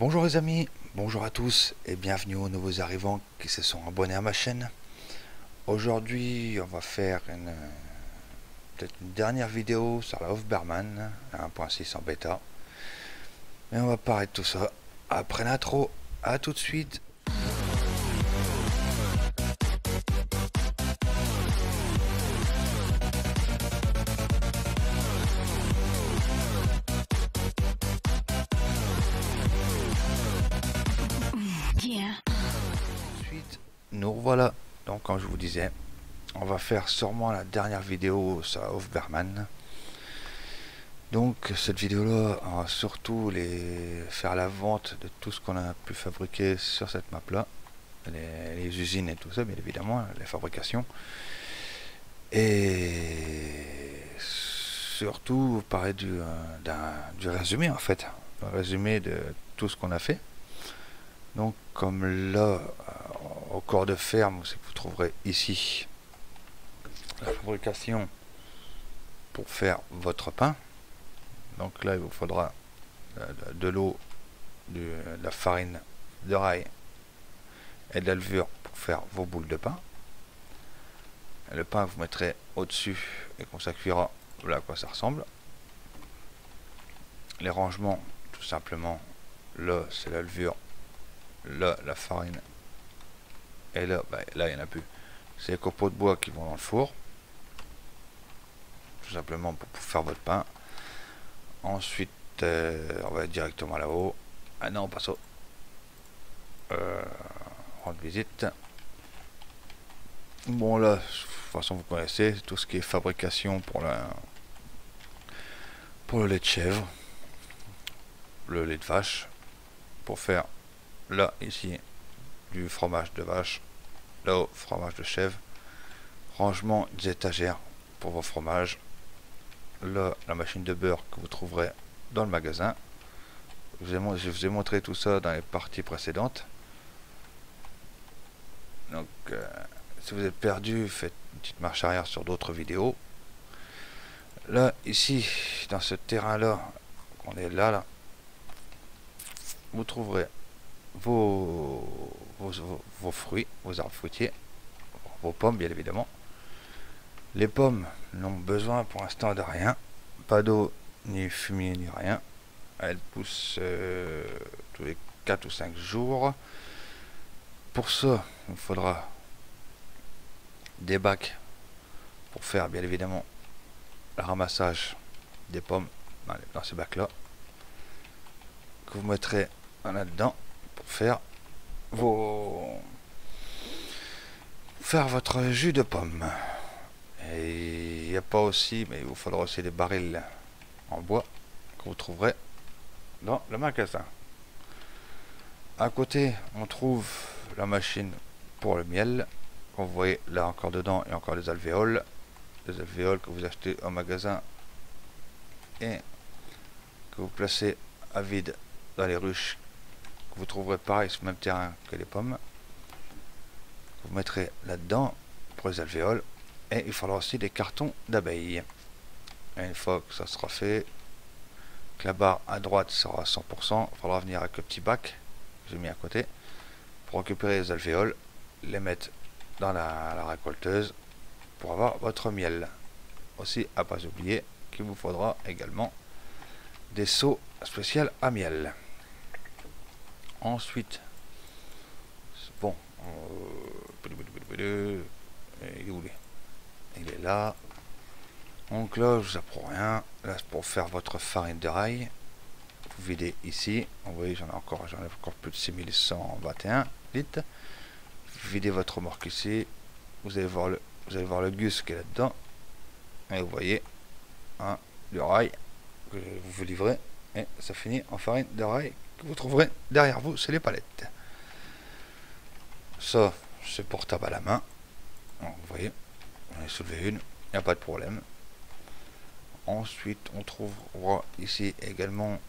Bonjour les amis, bonjour à tous et bienvenue aux nouveaux arrivants qui se sont abonnés à ma chaîne. Aujourd'hui on va faire peut-être une dernière vidéo sur la Hofberman, la 1.6 en bêta. Mais on va parler de tout ça après l'intro, à tout de suite. Ensuite, nous revoilà. Donc comme je vous disais, on va faire sûrement la dernière vidéo sur la Hofberman. Donc cette vidéo là on va surtout faire la vente de tout ce qu'on a pu fabriquer sur cette map là, les usines et tout ça, bien évidemment, les fabrications, et surtout parler du résumé, en fait, le résumé de tout ce qu'on a fait. Donc comme là au corps de ferme, c'est que vous trouverez ici la fabrication pour faire votre pain. Donc là il vous faudra de l'eau, de la farine de rail et de la levure pour faire vos boules de pain. Et le pain vous mettrez au dessus et quand ça cuira, voilà à quoi ça ressemble. Les rangements, tout simplement, là c'est la levure, là la farine, et là là il n'y en a plus, c'est les copeaux de bois qui vont dans le four, tout simplement pour faire votre pain. Ensuite on va directement là-haut. Ah non, on passe au rendre visite. Bon là, de toute façon vous connaissez tout ce qui est fabrication pour le lait de chèvre, le lait de vache, pour faire là ici du fromage de vache, là-haut fromage de chèvre, rangement des étagères pour vos fromages, là la machine de beurre que vous trouverez dans le magasin. Je vous ai montré tout ça dans les parties précédentes. Donc si vous êtes perdu, faites une petite marche arrière sur d'autres vidéos. Là ici dans ce terrain là, on est là, vous trouverez vos fruits, vos arbres fruitiers, vos pommes bien évidemment. Les pommes n'ont besoin pour l'instant de rien, pas d'eau, ni fumier, ni rien. Elles poussent tous les 4 ou 5 jours. Pour ça, il faudra des bacs pour faire bien évidemment le ramassage des pommes dans ces bacs là, que vous mettrez là-dedans pour faire votre jus de pomme. Et il n'y a pas aussi, mais il vous faudra aussi des barils en bois que vous trouverez dans le magasin. À côté, on trouve la machine pour le miel, qu'on vous voyez là encore dedans, et encore des alvéoles que vous achetez au magasin et que vous placez à vide dans les ruches, que vous trouverez pareil sur le même terrain que les pommes. Vous mettrez là-dedans pour les alvéoles. Et il faudra aussi des cartons d'abeilles. Et une fois que ça sera fait, que la barre à droite sera à 100%, il faudra venir avec le petit bac que j'ai mis à côté pour récupérer les alvéoles, les mettre dans la récolteuse pour avoir votre miel. Aussi, à pas oublier qu'il vous faudra également des seaux spéciaux à miel. Ensuite, bon, il est là. Donc là, je vous apprends rien. Là, c'est pour faire votre farine de rail. Vous videz ici. Vous voyez, j'en ai encore plus de 6121 litres. Vous videz votre remorque ici. Vous allez voir le gus qui est là-dedans. Et vous voyez, hein, du rail que vous livrez. Et ça finit en farine de rail que vous trouverez derrière vous, c'est les palettes. Ça, c'est portable à la main. Donc, vous voyez, j'en ai soulevé une, il n'y a pas de problème. Ensuite, on trouvera ici également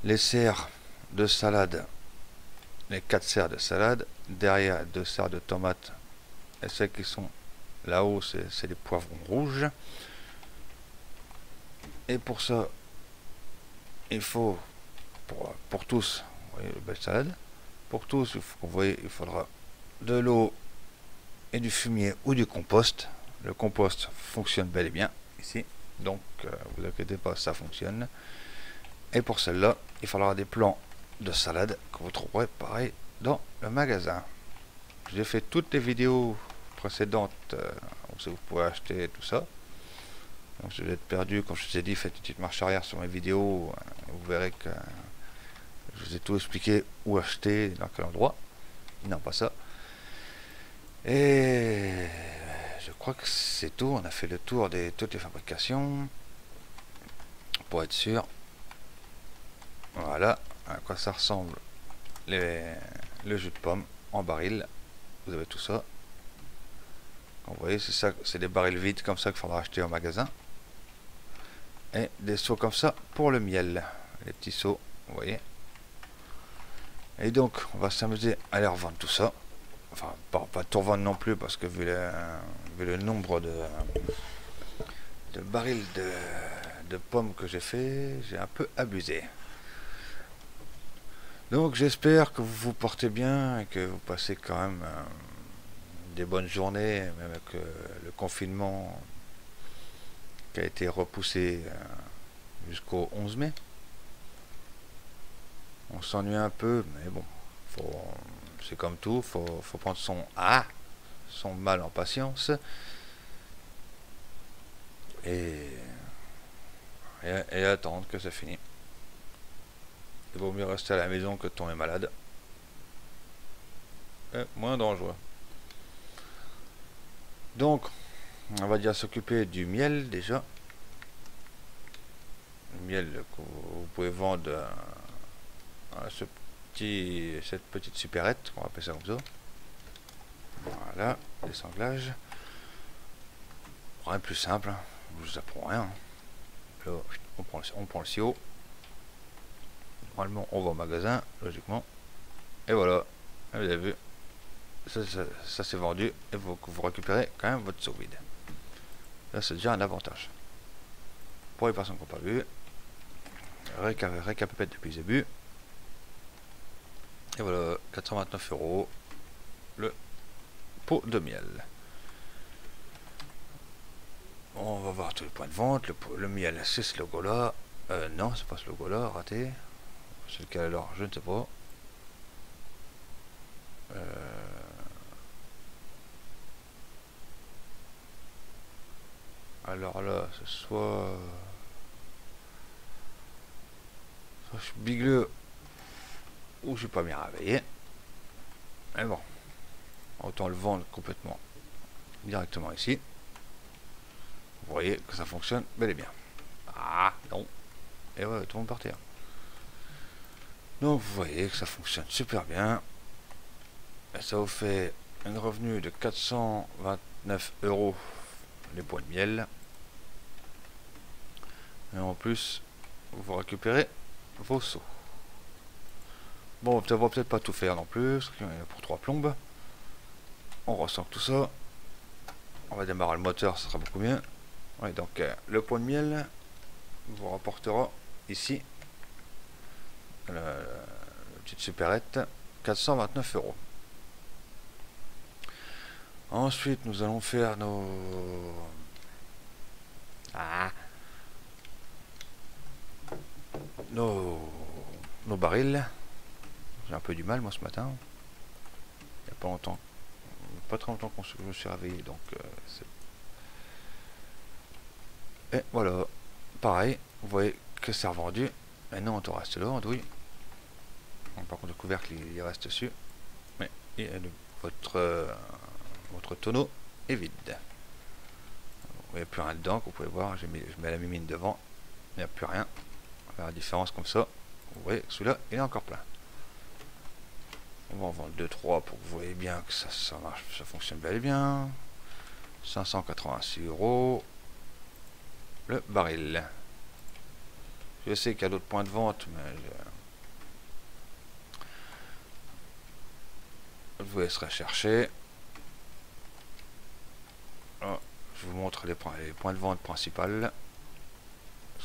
les serres de salade, les 4 serres de salade, derrière 2 serres de tomates, et celles qui sont là-haut, c'est des poivrons rouges. Et pour ça, il faut, pour tous, vous voyez le belle salade, pour tous, vous voyez, il faudra de l'eau et du fumier ou du compost. Le compost fonctionne bel et bien ici, donc vous inquiétez pas, ça fonctionne. Et pour celle-là, il faudra des plants de salade que vous trouverez pareil dans le magasin. J'ai fait toutes les vidéos précédentes où vous pouvez acheter tout ça. Donc si vous êtes perdu, comme je vous ai dit, faites une petite marche arrière sur mes vidéos. Vous verrez que je vous ai tout expliqué où acheter, dans quel endroit. Non, pas ça. Et je crois que c'est tout. On a fait le tour de toutes les fabrications. Pour être sûr. Voilà à quoi ça ressemble le jus de pomme en baril. Vous avez tout ça. Vous voyez, c'est ça, c'est des barils vides comme ça qu'il faudra acheter au magasin. Et des seaux comme ça pour le miel. Les petits seaux, vous voyez. Et donc, on va s'amuser à les revendre tout ça. Enfin, pas tout revendre non plus, parce que vu le nombre de barils de pommes que j'ai fait, j'ai un peu abusé. Donc, j'espère que vous vous portez bien et que vous passez quand même des bonnes journées, même avec le confinement qui a été repoussé jusqu'au 11 mai. On s'ennuie un peu, mais bon, c'est comme tout, faut prendre son mal en patience et attendre que ça finisse. Il vaut mieux rester à la maison que de tomber malade. Et moins dangereux. Donc, on va déjà s'occuper du miel déjà. Le miel que vous pouvez vendre à cette petite supérette, on va appeler ça comme ça. Voilà, les sanglages. Rien de plus simple, je vous apprends rien. Là, on prend le sio. Normalement, on va au magasin, logiquement. Et voilà, vous avez vu, ça c'est vendu et vous récupérez quand même votre seau vide. Là, c'est déjà un avantage. Pour les personnes qui n'ont pas vu, récapitulez depuis le début. Et voilà, 429 € le pot de miel. On va voir tous les points de vente. Le miel, c'est ce logo là. Non, c'est pas ce logo là, raté. C'est lequel alors? Je ne sais pas. Alors là, c'est soit je suis bigleux ou je suis pas bien réveillé. Mais bon, autant le vendre complètement directement ici. Vous voyez que ça fonctionne bel et bien. Ah non. Et ouais, tout le monde partir. Donc vous voyez que ça fonctionne super bien. Et ça vous fait un revenu de 429 € les pots de miel. Et en plus, vous récupérez vos seaux. Bon, on va peut-être pas tout faire non plus, parce qu'il y en a pour 3 plombes. On ressent tout ça. On va démarrer le moteur, ça sera beaucoup mieux. Ouais, donc le pot de miel vous rapportera ici la petite supérette 429 €. Ensuite, nous allons faire nos barils. J'ai un peu du mal moi ce matin. Il n'y a pas longtemps, pas très longtemps que je me suis réveillé, donc et voilà, pareil, vous voyez que c'est revendu. Maintenant on te reste là, andouille. Par contre le couvercle il reste dessus, mais votre tonneau est vide. Il n'y a plus rien dedans, que vous pouvez voir. Je mets la mimine devant, il n'y a plus rien. On va faire la différence comme ça. Vous voyez, celui-là il est encore plein. On va en vendre 2-3 pour que vous voyez bien que ça marche, ça fonctionne bel et bien. 586 € le baril. Je sais qu'il y a d'autres points de vente, mais je vous laisserai chercher. Là, je vous montre les points de vente principaux.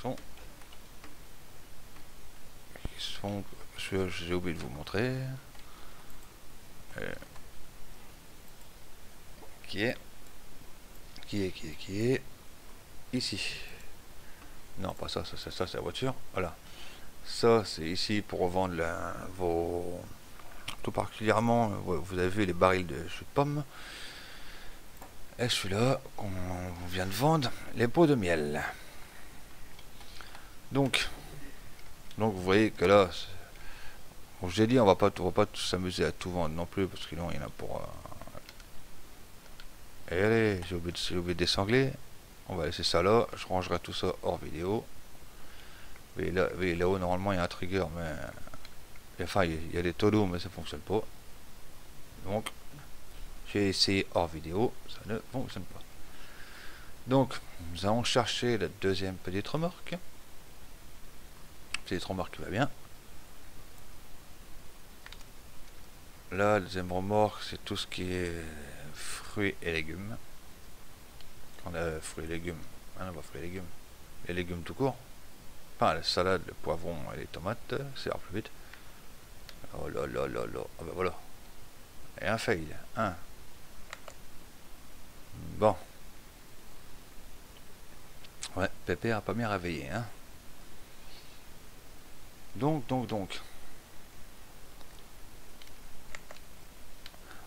Sont Donc j'ai oublié de vous montrer. Qui est ici. Non, pas ça, ça c'est la voiture. Voilà. Ça, c'est ici pour revendre vos... Tout particulièrement, vous avez vu les barils de jus de pomme. Et celui-là, qu'on vient de vendre, les pots de miel. Donc vous voyez que là, bon, je l'ai dit, on va pas s'amuser à tout vendre non plus, parce que non, il y en a pour... Et allez, j'ai oublié des sanglés. On va laisser ça là, je rangerai tout ça hors vidéo. Et là-haut, normalement, il y a un trigger, mais... Enfin, il y a des tolos, mais ça fonctionne pas. Donc, j'ai essayé hors vidéo, ça ne fonctionne pas. Donc, nous allons chercher la deuxième petite remorque. Petite remorque qui va bien. La deuxième remorque, c'est tout ce qui est fruits et légumes. On a fruits et légumes. Ah non, pas fruits et légumes. Les légumes tout court. Enfin, la salade, le poivron et les tomates, ça ira plus vite. Oh là là là là. Ah ben voilà. Et un fail. Un. Bon. Ouais, Pépé a pas bien réveillé, hein. Donc.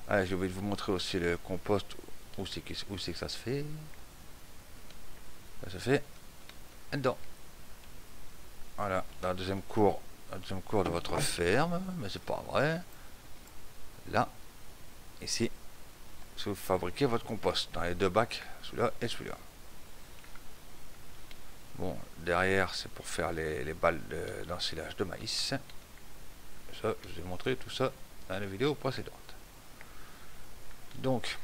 Ah, j'ai oublié de vous montrer aussi le compost. Où c'est que ça se fait? Ça se fait dedans. Voilà, dans la deuxième cour de votre ferme, mais c'est pas vrai. Là, ici, si vous fabriquez votre compost dans les deux bacs, celui-là et celui-là. Bon, derrière, c'est pour faire les balles d'ensilage de maïs. Ça, je vous ai montré tout ça dans la vidéo précédente. Donc,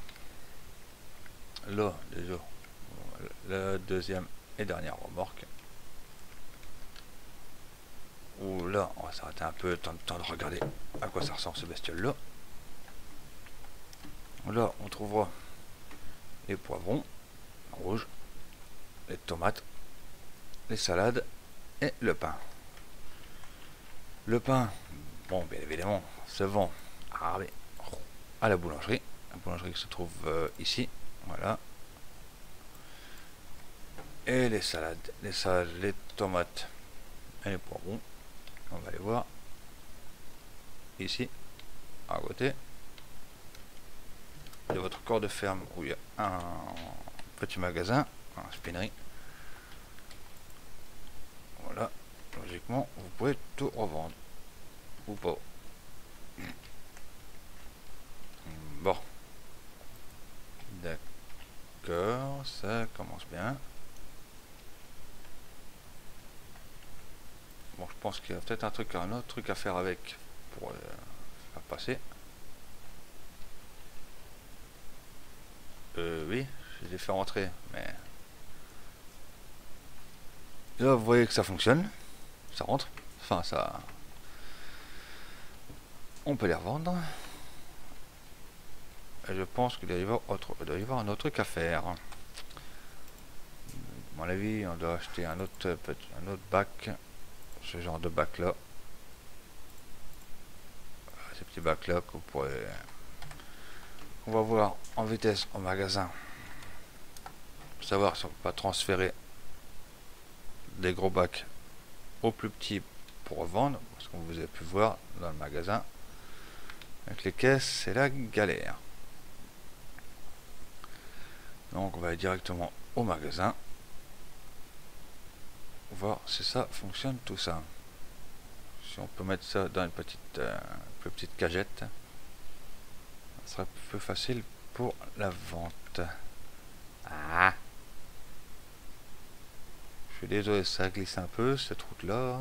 là, déjà, la deuxième et dernière remorque. Où là, on va s'arrêter un peu, le temps de regarder à quoi ça ressemble ce bestiole-là. Là, on trouvera les poivrons rouges, les tomates, les salades et le pain. Le pain, bon, bien évidemment, se vend à la boulangerie. La boulangerie qui se trouve ici, voilà. Et les salades, les tomates et les poivrons, on va les voir ici, à côté de votre corps de ferme où il y a un petit magasin, un spinnerie. Voilà, logiquement, vous pouvez tout revendre ou pas. Bon, d'accord, ça commence bien. Bon, je pense qu'il y a peut-être un autre truc à faire avec pour faire passer. Oui, je les ai fait rentrer, mais là vous voyez que ça fonctionne, ça rentre, enfin ça, on peut les revendre. Et je pense qu'il doit y avoir un autre truc à faire. À mon avis, on doit acheter un autre bac, ce genre de bac là. Ces petits bacs là qu'on pourrait, on va voir en vitesse au magasin, savoir si on peut pas transférer des gros bacs au plus petit pour revendre, parce qu'on vous a pu voir dans le magasin avec les caisses, c'est la galère. Donc on va aller directement au magasin, voir si ça fonctionne tout ça. Si on peut mettre ça dans une plus petite cagette, ça sera plus facile pour la vente. Ah, je suis désolé, ça glisse un peu cette route là.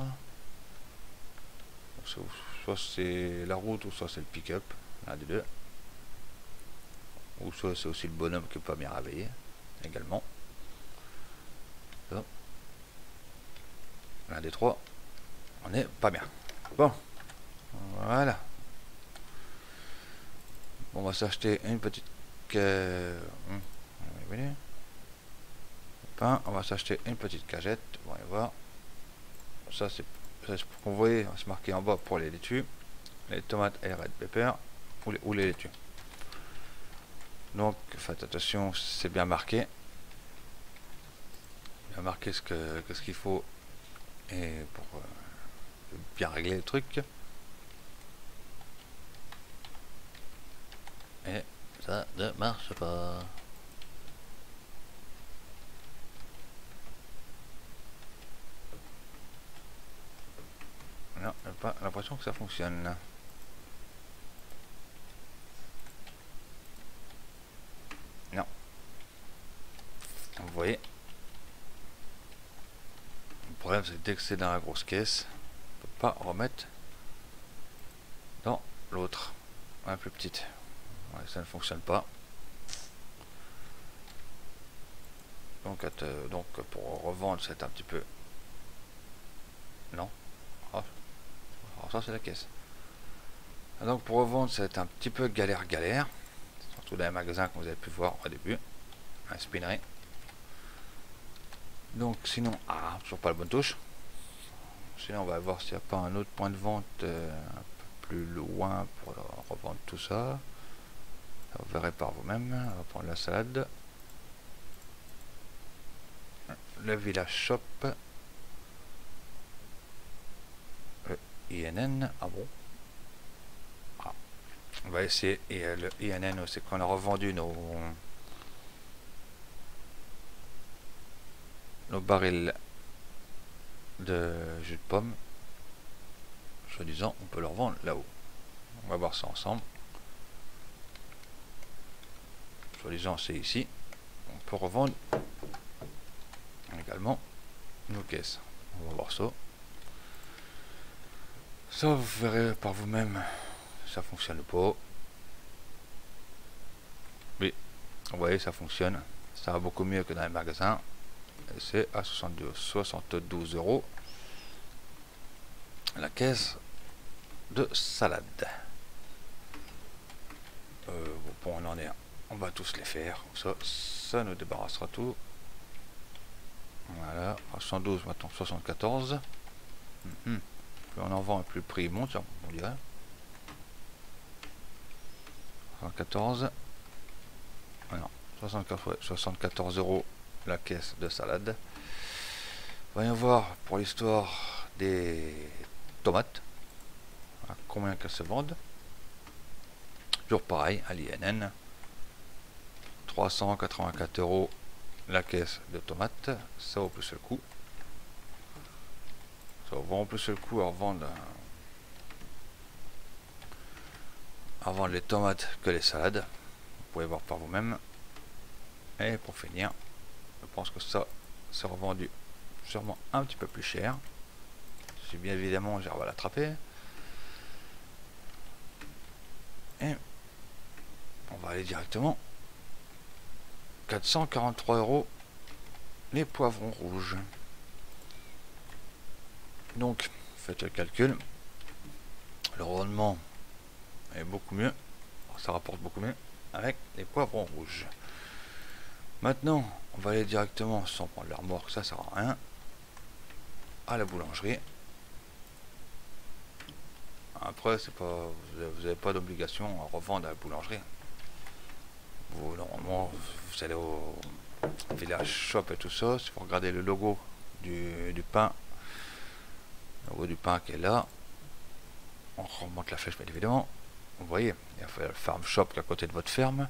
Soit c'est la route ou soit c'est le pick-up, l'un des deux. Ou soit c'est aussi le bonhomme qui n'est pas bien réveillé également. L'un des trois, on n'est pas bien. Bon, voilà. On va s'acheter une petite on va s'acheter une petite cagette. On va voir. Ça c'est vous voyez, c'est marqué en bas pour les laitues, les tomates et red pepper ou les laitues. Donc faites attention, c'est bien marqué. Bien marqué ce qu'il faut et pour bien régler le truc. Et ça ne marche pas. Non, j'ai pas l'impression que ça fonctionne. Non. Vous voyez. Le problème, c'est que dès que c'est dans la grosse caisse, on peut pas remettre dans l'autre, la plus petite. Ouais, ça ne fonctionne pas. Donc pour revendre, c'est un petit peu... Non. Ah, alors ça, c'est la caisse. Donc pour revendre, c'est un petit peu galère. Surtout dans les magasins que vous avez pu voir au début. Un spinnery. Donc sinon, toujours pas la bonne touche. Sinon on va voir s'il n'y a pas un autre point de vente un peu plus loin pour revendre tout ça. Vous verrez par vous-même. On va prendre la salade. Le village shop. Le INN. Ah bon. On va essayer. Et le INN, c'est qu'on a revendu nos barils de jus de pomme. Soi-disant, on peut le revendre là-haut. On va voir ça ensemble. Soi-disant, c'est ici. On peut revendre également nos caisses. On va voir ça. Ça, vous verrez par vous-même. Ça fonctionne pas. Mais, vous voyez, ça fonctionne. Ça va beaucoup mieux que dans les magasins. C'est à 72 € la caisse de salade. Bon, on en est un. On va tous les faire. Ça nous débarrassera tout. Voilà, à 112 maintenant 74. Plus on en vend, plus le prix monte, on dirait. 114. Ah non, 74 € la caisse de salade. Voyons voir pour l'histoire des tomates. À combien qu'elles se vendent. Toujours pareil, à l'INN. 384 € la caisse de tomates. Ça vaut plus le coup. Ça vaut vraiment plus le coup à revendre les tomates que les salades. Vous pouvez voir par vous-même. Et pour finir, je pense que ça c'est revendu sûrement un petit peu plus cher. Si bien évidemment j'arrive à l'attraper. Et on va aller directement. 443 € les poivrons rouges. Donc faites le calcul. Le rendement est beaucoup mieux. Ça rapporte beaucoup mieux avec les poivrons rouges. Maintenant, on va aller directement, sans prendre la remorque, ça sert à rien, à la boulangerie. Après, c'est pas, vous n'avez pas d'obligation à revendre à la boulangerie. Vous, normalement, vous allez au village shop et tout ça. Si vous regardez le logo du pain, le logo du pain qui est là, on remonte la flèche bien évidemment. Vous voyez, il y a le farm shop qui est à côté de votre ferme.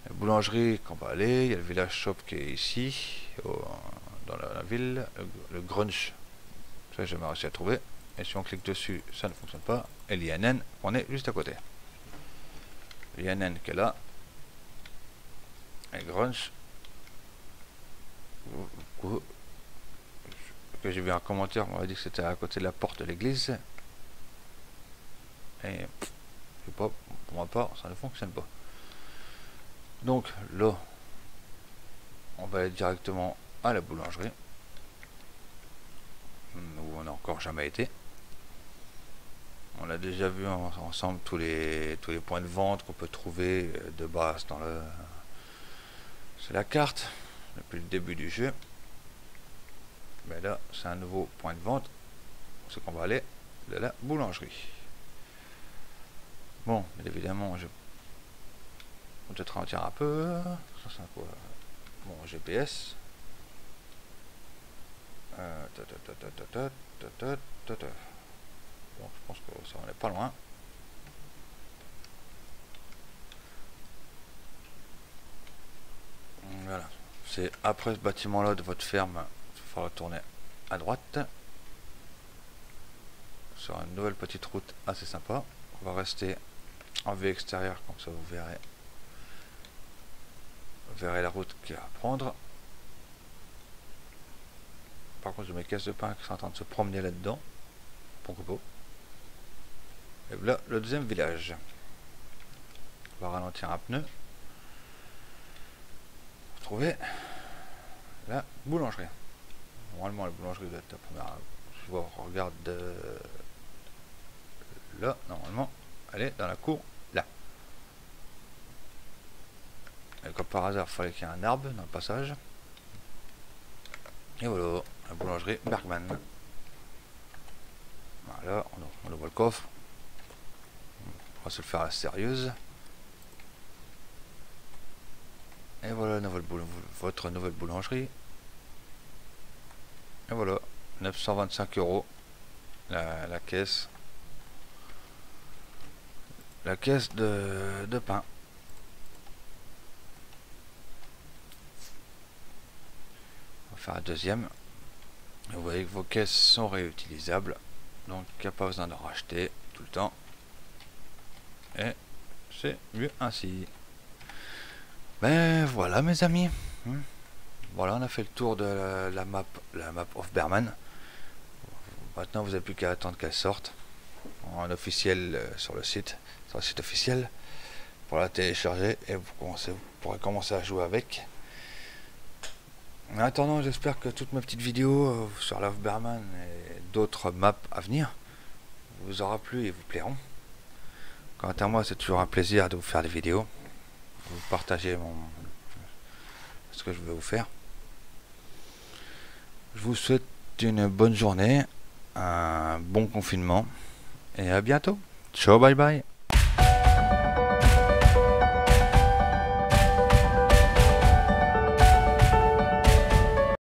La boulangerie qu'on va aller, il y a le village shop qui est ici, dans la ville, le Grunch, ça j'ai jamais réussi à trouver, et si on clique dessus, ça ne fonctionne pas, et l'INN, on est juste à côté. L'INN qui est là, et Grunch, que j'ai vu un commentaire, on m'a dit que c'était à côté de la porte de l'église, et je sais pas, pour ma part, ça ne fonctionne pas. Donc là, on va aller directement à la boulangerie, où on n'a encore jamais été. On a déjà vu ensemble tous les points de vente qu'on peut trouver de base dans c'est la carte depuis le début du jeu. Mais là, c'est un nouveau point de vente. c'est qu'on va aller de la boulangerie. Bon, bien évidemment, je vais peut-être ralentir un peu. Ça, c'est quoi? Bon, GPS. Bon, je pense que ça en est pas loin. Voilà. C'est après ce bâtiment-là de votre ferme, il va falloir tourner à droite. Sur une nouvelle petite route assez sympa. On va rester en vue extérieure, comme ça vous verrez. Vous verrez la route qu'il y a à prendre. Par contre, j'ai mes caisses de pain qui sont en train de se promener là-dedans. Pourquoi pas. Et voilà le deuxième village. On va ralentir un pneu. Trouver la boulangerie. Normalement, la boulangerie doit être la première. Je vois, on regarde là, normalement, elle est dans la cour là. Et comme par hasard, il fallait qu'il y ait un arbre dans le passage. Et voilà, la boulangerie Bergman. Voilà, on ouvre le coffre. On va se le faire à la sérieuse. Et voilà votre nouvelle boulangerie. Et voilà, 925 € la caisse. La caisse de pain. On va faire un deuxième. Et vous voyez que vos caisses sont réutilisables. Donc il n'y a pas besoin de racheter tout le temps. Et c'est mieux ainsi. Ben voilà mes amis. Voilà, on a fait le tour de la map of Bergman. Maintenant vous n'avez plus qu'à attendre qu'elle sorte en officiel sur le site officiel pour la télécharger et vous pourrez commencer à jouer avec. En attendant, j'espère que toutes mes petites vidéos sur la of Bergman et d'autres maps à venir vous aura plu et vous plairont. Quant à moi, c'est toujours un plaisir de vous faire des vidéos, vous partager ce que je vais vous faire. Je vous souhaite une bonne journée, un bon confinement et à bientôt. Ciao, bye bye.